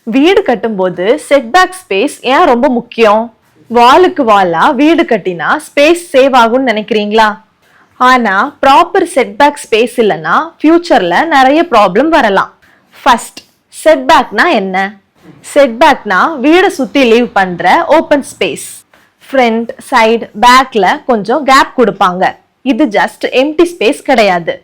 வீடு கட்டும்போது setback space ஏன் ரொம்ப முக்கியம்? வாலுக்கு வாலா வீடு கட்டினா ஸ்பேஸ் சேவ் ஆகும்னு நினைக்கிறீங்களா? ஆனா ப்ராப்பர் செட்பேக் ஸ்பேஸ் இல்லைன்னா ஃபியூச்சர்ல நிறைய ப்ராப்ளம் வரலாம். ஃபர்ஸ்ட், செட்பேக்னா என்ன? செட்பேக்னா வீடை சுத்தி லீவ் பண்ற ஓப்பன் ஸ்பேஸ். ஃப்ரண்ட், சைடு, பேக்ல கொஞ்சம் கேப் கொடுப்பாங்க. இது ஜஸ்ட் எம்டி ஸ்பேஸ் கிடையாது.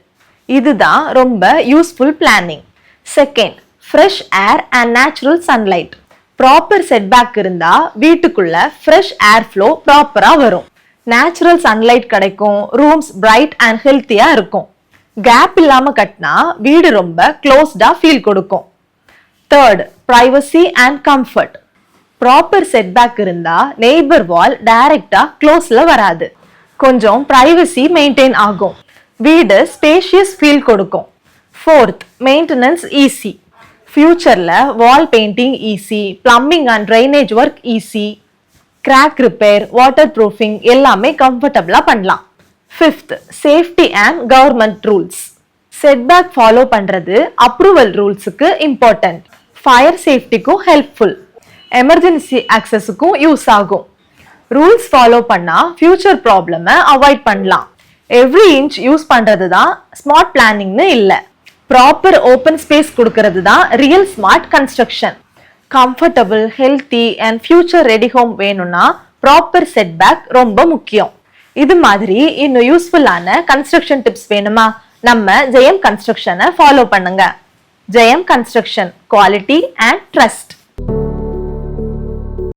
இதுதான் ரொம்ப useful planning. Second, fresh air and natural sunlight. Proper setback இருந்தா வீட்டுக்குள்ள ஃப்ரெஷ் ஏர் ஃப்ளோ ப்ராப்பரா வரும். நேச்சுரல் சன்லைட் கிடைக்கும். ரூம்ஸ் பிரைட் அண்ட் ஹெல்த்தியா இருக்கும். கேப் இல்லாம கட்டினா வீடு ரொம்ப க்ளோஸ்டா ஃபீல் கொடுக்கும். Third, privacy and comfort. Proper setback இருந்தா நெய்பர் வால் டைரக்டா க்ளோஸ்ல வராது. கொஞ்சம் பிரைவசி மெயின்டைன் ஆகும். வீடு ஸ்பேஷியஸ் ஃபீல் கொடுக்கும். Fourth, maintenance easy. ஃபியூச்சர்ல wall painting easy, plumbing and drainage work easy, crack repair, water proofing எல்லாமே கம்ஃபர்டபுளா பண்ணலாம். Fifth, safety and government rules. Setback follow பண்றது அப்ரூவல் ரூல்ஸுக்கு இம்பார்ட்டன்ட். ஃபயர் சேஃப்டிக்கும் ஹெல்ப்ஃபுல். எமர்ஜென்சி ஆக்சஸுக்கும் யூஸ் ஆகும். ரூல்ஸ் ஃபாலோ பண்ணா ஃபியூச்சர் ப்ராப்ளமை அவாய்ட் பண்ணலாம். எவ்ரி இன்ச் யூஸ் பண்றது தான் ஸ்மார்ட் பிளானிங்னு இல்லை. ப்ராப்பர் ஓப்பன் ஸ்பேஸ் கொடுக்கறது தான் real smart construction. Comfortable, healthy and future ready home வேணும்னா ப்ராப்பர் செட்பேக் ரொம்ப முக்கியம். இது மாதிரி இன்னும் யூஸ்ஃபுல்லான கன்ஸ்ட்ரக்ஷன் டிப்ஸ் வேணுமா? நம்ம ஜெயம் கன்ஸ்ட்ரக்ஷனை ஃபாலோ பண்ணுங்க. ஜெயம் கன்ஸ்ட்ரக்ஷன், குவாலிட்டி அண்ட் ட்ரஸ்ட்.